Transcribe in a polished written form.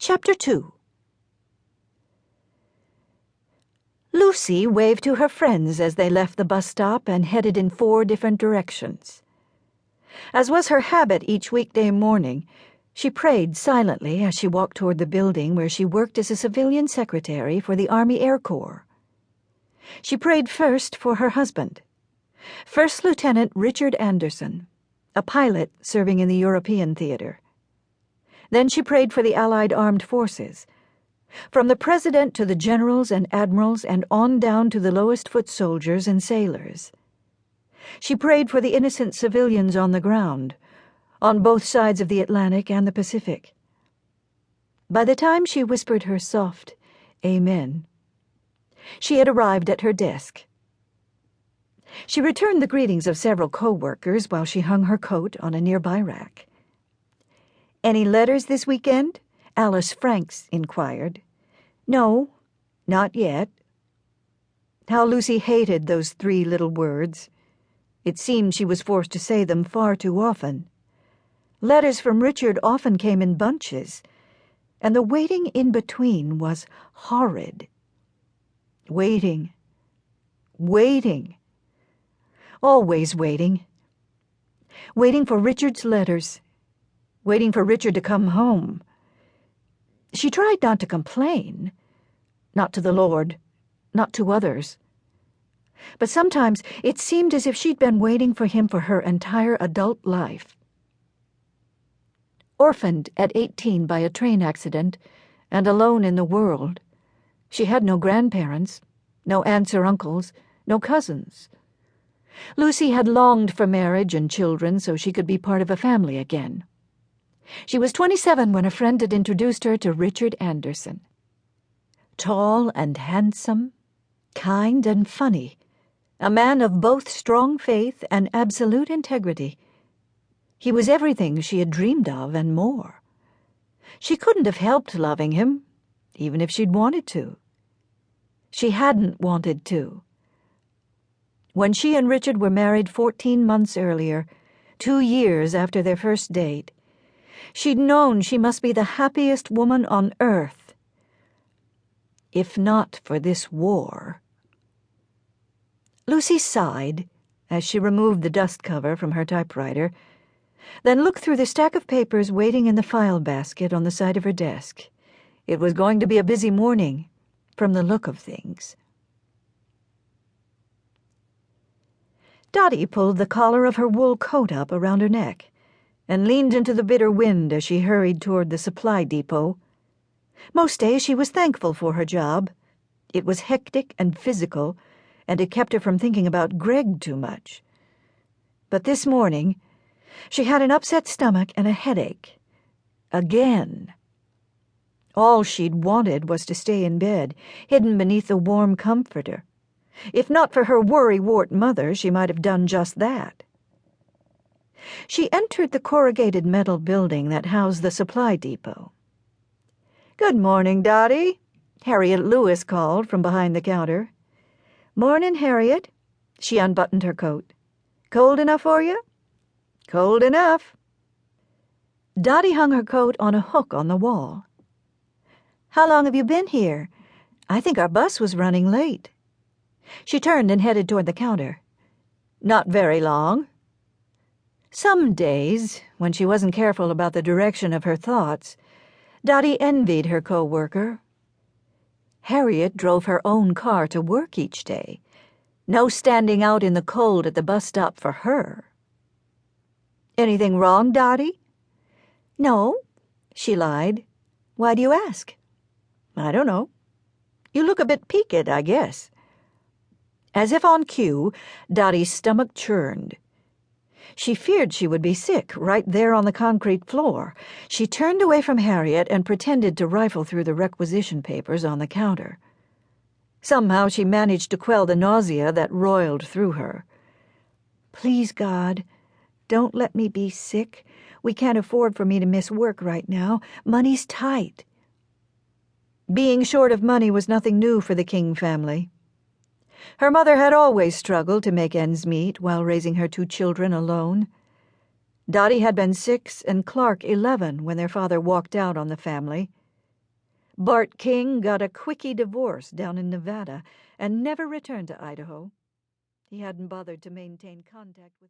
Chapter 2. Lucy waved to her friends as they left the bus stop and headed in 4 different directions. As was her habit each weekday morning, she prayed silently as she walked toward the building where she worked as a civilian secretary for the Army Air Corps. She prayed first for her husband, First Lieutenant Richard Anderson, a pilot serving in the European theater. Then she prayed for the Allied Armed Forces, from the President to the generals and admirals and on down to the lowest foot soldiers and sailors. She prayed for the innocent civilians on the ground, on both sides of the Atlantic and the Pacific. By the time she whispered her soft "Amen," she had arrived at her desk. She returned the greetings of several co-workers while she hung her coat on a nearby rack. "Any letters this weekend?" Alice Franks inquired. "No, not yet." How Lucy hated those 3 little words. It seemed she was forced to say them far too often. Letters from Richard often came in bunches, and the waiting in between was horrid. Waiting. Always waiting. Waiting for Richard's letters. Waiting for Richard to come home. She tried not to complain. Not to the Lord. Not to others. But sometimes it seemed as if she'd been waiting for him for her entire adult life. Orphaned at 18 by a train accident, and alone in the world, she had no grandparents, no aunts or uncles, no cousins. Lucy had longed for marriage and children so she could be part of a family again. She was 27 when a friend had introduced her to Richard Anderson. Tall and handsome, kind and funny, a man of both strong faith and absolute integrity. He was everything she had dreamed of and more. She couldn't have helped loving him, even if she'd wanted to. She hadn't wanted to. When she and Richard were married 14 months earlier, 2 years after their first date, she'd known she must be the happiest woman on earth. If not for this war. Lucy sighed as she removed the dust cover from her typewriter, then looked through the stack of papers waiting in the file basket on the side of her desk. It was going to be a busy morning, from the look of things. Dotty pulled the collar of her wool coat up around her neck and leaned into the bitter wind as she hurried toward the supply depot. Most days she was thankful for her job. It was hectic and physical, and it kept her from thinking about Greg too much. But this morning, she had an upset stomach and a headache. Again. All she'd wanted was to stay in bed, hidden beneath the warm comforter. If not for her worrywart mother, she might have done just that. She entered the corrugated metal building that housed the supply depot. "Good morning, Dotty," Harriet Lewis called from behind the counter. "Morning, Harriet." She unbuttoned her coat. "Cold enough for you?" "Cold enough." Dotty hung her coat on a hook on the wall. "How long have you been here? I think our bus was running late." She turned and headed toward the counter. "Not very long." Some days, when she wasn't careful about the direction of her thoughts, Dotty envied her co-worker. Harriet drove her own car to work each day. No standing out in the cold at the bus stop for her. "Anything wrong, Dotty?" "No," she lied. "Why do you ask?" "I don't know. You look a bit peaked, I guess." As if on cue, Dotty's stomach churned. She feared she would be sick right there on the concrete floor. She turned away from Harriet and pretended to rifle through the requisition papers on the counter. Somehow she managed to quell the nausea that roiled through her. "Please, God, don't let me be sick. We can't afford for me to miss work right now. Money's tight." Being short of money was nothing new for the King family. Her mother had always struggled to make ends meet while raising her 2 children alone. Dotty had been 6 and Clark 11 when their father walked out on the family. Bart King got a quickie divorce down in Nevada and never returned to Idaho. He hadn't bothered to maintain contact with